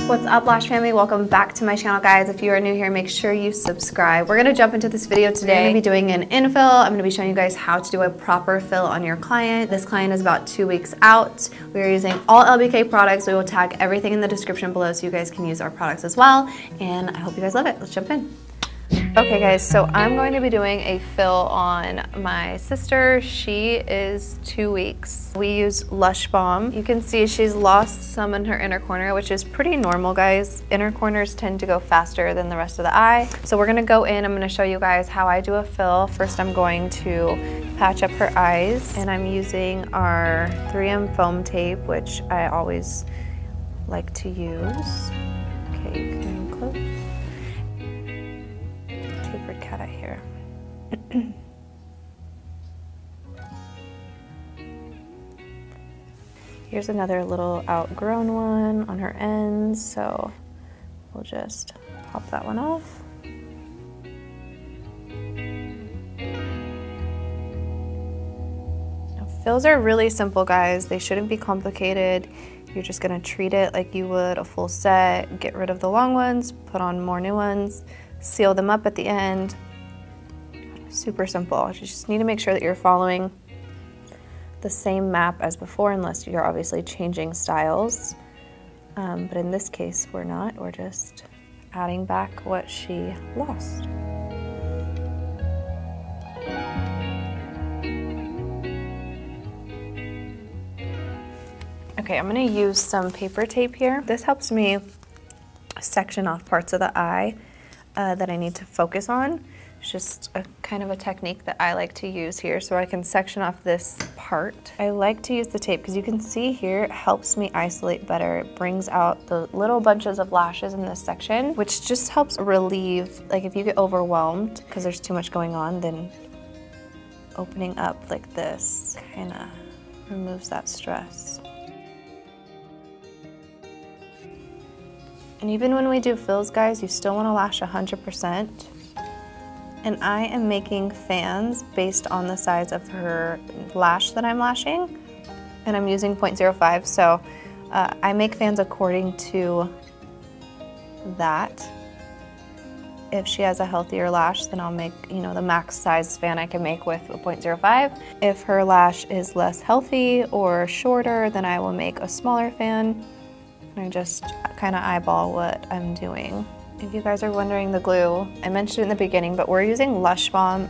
What's up, Lash family? Welcome back to my channel, guys. If you are new here, make sure you subscribe. We're gonna jump into this video today. We're gonna be doing an infill. I'm gonna be showing you guys how to do a proper fill on your client. This client is about 2 weeks out. We are using all LBK products. We will tag everything in the description below so you guys can use our products as well. And I hope you guys love it. Let's jump in. Okay guys, so I'm going to be doing a fill on my sister. She is 2 weeks. We use Lush Balm. You can see she's lost some in her inner corner, which is pretty normal, guys. Inner corners tend to go faster than the rest of the eye. So we're gonna go in, I'm gonna show you guys how I do a fill. First, I'm going to patch up her eyes, and I'm using our 3M foam tape, which I always like to use. Okay, you can close. Tapered cat eye here. Here's another little outgrown one on her ends, so we'll just pop that one off. Now, fills are really simple, guys. They shouldn't be complicated. You're just gonna treat it like you would a full set, get rid of the long ones, put on more new ones, seal them up at the end. Super simple. You just need to make sure that you're following the same map as before, unless you're obviously changing styles. But in this case, we're not. We're just adding back what she lost. Okay, I'm gonna use some paper tape here. This helps me section off parts of the eye that I need to focus on. It's just a kind of a technique that I like to use here so I can section off this part. I like to use the tape because you can see here it helps me isolate better. It brings out the little bunches of lashes in this section, which just helps relieve, like if you get overwhelmed because there's too much going on, then opening up like this kind of removes that stress. And even when we do fills, guys, you still want to lash 100%. And I am making fans based on the size of her lash that I'm lashing. And I'm using 0.05, so I make fans according to that. If she has a healthier lash, then I'll make, you know, the max size fan I can make with a 0.05. If her lash is less healthy or shorter, then I will make a smaller fan. I just kind of eyeball what I'm doing. If you guys are wondering the glue, I mentioned it in the beginning, but we're using Lush Balm.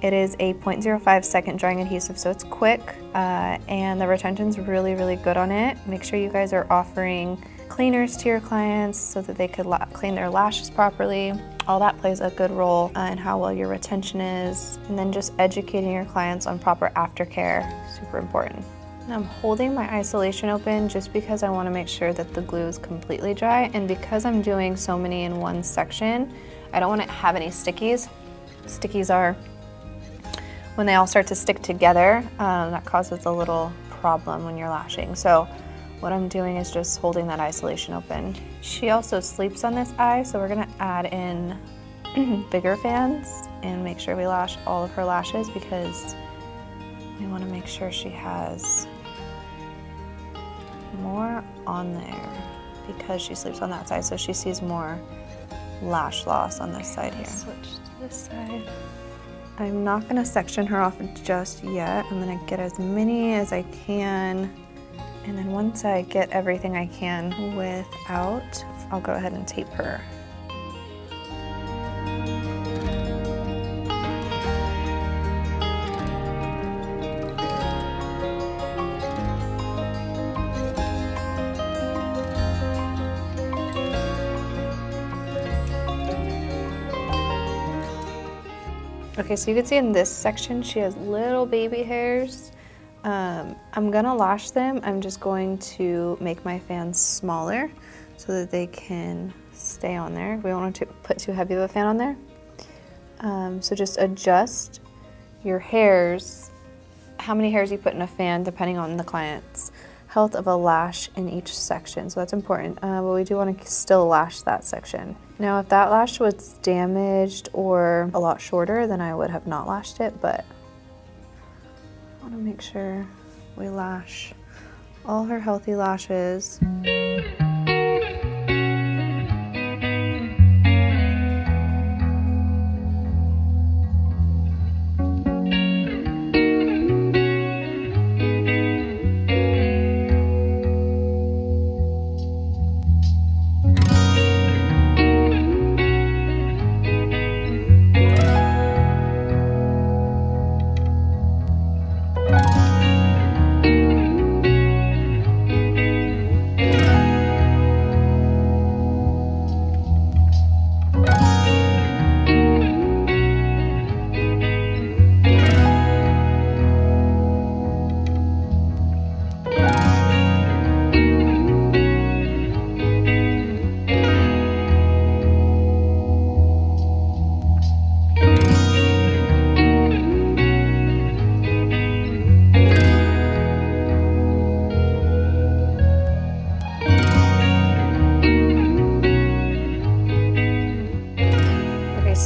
It is a 0.05 second drying adhesive, so it's quick, and the retention's really, really good on it. Make sure you guys are offering cleaners to your clients so that they could clean their lashes properly. All that plays a good role in how well your retention is. And then just educating your clients on proper aftercare, super important. I'm holding my isolation open just because I want to make sure that the glue is completely dry, and because I'm doing so many in one section, I don't want to have any stickies. Stickies are when they all start to stick together, that causes a little problem when you're lashing. So what I'm doing is just holding that isolation open. She also sleeps on this eye, so we're going to add in bigger fans and make sure we lash all of her lashes because we want to make sure she has more on there because she sleeps on that side, so she sees more lash loss on this side here. Switch to this side. I'm not going to section her off just yet. I'm going to get as many as I can, and then once I get everything I can without, I'll go ahead and tape her. Okay, so you can see in this section she has little baby hairs. I'm gonna lash them. I'm just going to make my fans smaller so that they can stay on there. We don't want to put too heavy of a fan on there. So just adjust your hairs, how many hairs you put in a fan depending on the client's health of a lash in each section. So that's important, but we do want to still lash that section. Now if that lash was damaged or a lot shorter, then I would have not lashed it, but I want to make sure we lash all her healthy lashes.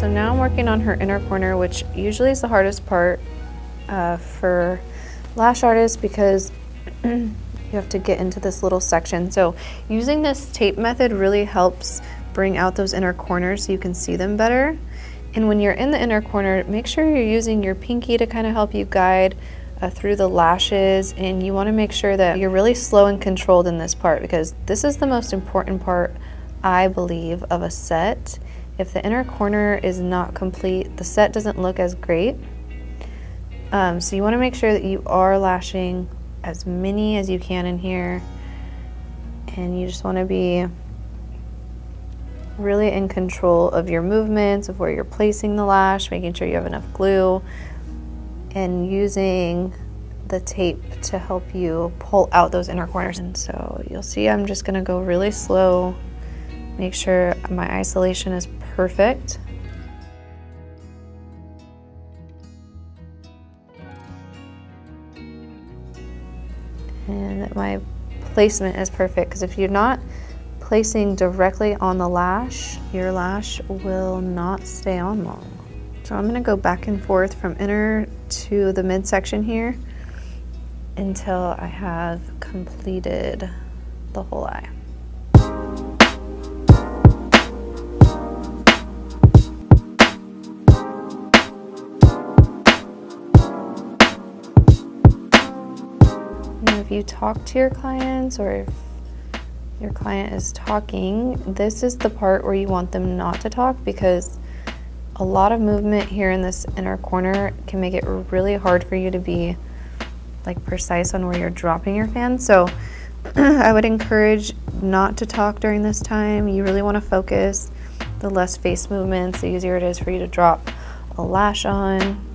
so now I'm working on her inner corner, which usually is the hardest part for lash artists because you have to get into this little section. So using this tape method really helps bring out those inner corners so you can see them better. And when you're in the inner corner, make sure you're using your pinky to kind of help you guide through the lashes, and you want to make sure that you're really slow and controlled in this part, because this is the most important part, I believe, of a set. If the inner corner is not complete, the set doesn't look as great. So you want to make sure that you are lashing as many as you can in here, and you just want to be really in control of your movements, of where you're placing the lash, making sure you have enough glue, and using the tape to help you pull out those inner corners. And so you'll see I'm just going to go really slow, make sure my isolation is perfect. And that my placement is perfect, because if you're not placing directly on the lash, your lash will not stay on long. So I'm going to go back and forth from inner to the midsection here until I have completed the whole eye. Now, if you talk to your clients, or if your client is talking, this is the part where you want them not to talk, because a lot of movement here in this inner corner can make it really hard for you to be like precise on where you're dropping your fan. So I would encourage not to talk during this time. You really want to focus. The less face movements, the easier it is for you to drop a lash on.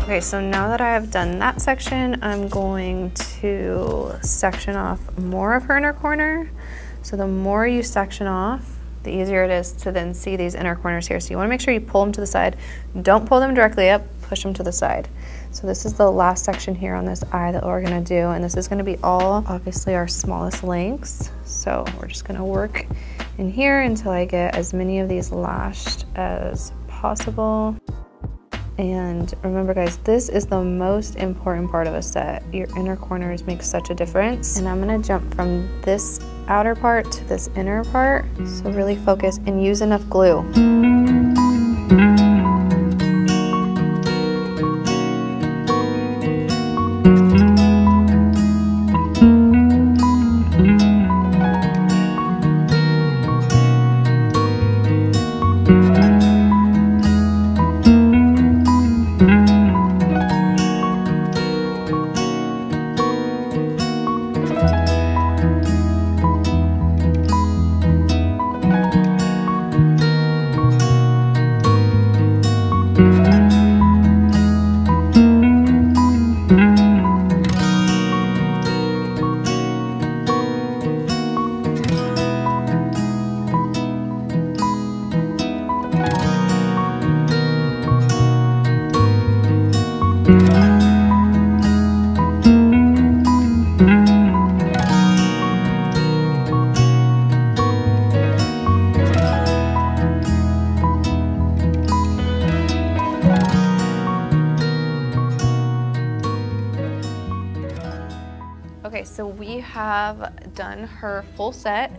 Okay, so now that I have done that section, I'm going to section off more of her inner corner. So the more you section off, the easier it is to then see these inner corners here. So you want to make sure you pull them to the side. Don't pull them directly up, push them to the side. So this is the last section here on this eye that we're going to do, and this is going to be all obviously our smallest lengths. So we're just going to work in here until I get as many of these lashed as possible. And remember guys, this is the most important part of a set. Your inner corners make such a difference. And I'm gonna jump from this outer part to this inner part. So really focus and use enough glue. Okay, so we have done her full set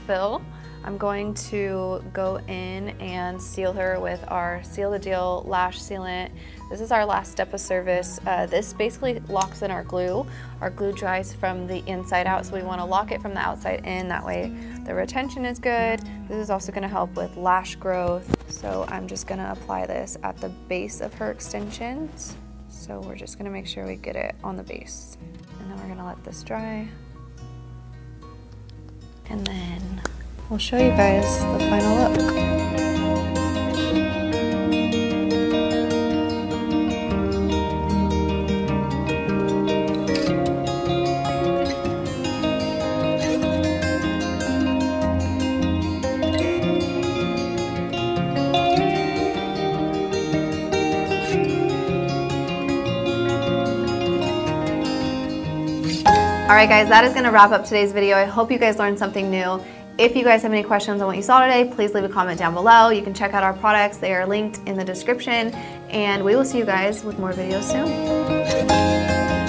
fill. I'm going to go in and seal her with our Seal the Deal lash sealant. This is our last step of service. This basically locks in our glue. Our glue dries from the inside out, so we want to lock it from the outside in. That way the retention is good. This is also going to help with lash growth. So I'm just going to apply this at the base of her extensions. So we're just going to make sure we get it on the base. And then we're going to let this dry. And then we'll show you guys the final look. All right guys, that is gonna wrap up today's video. I hope you guys learned something new. If you guys have any questions on what you saw today, please leave a comment down below. You can check out our products. They are linked in the description, and we will see you guys with more videos soon.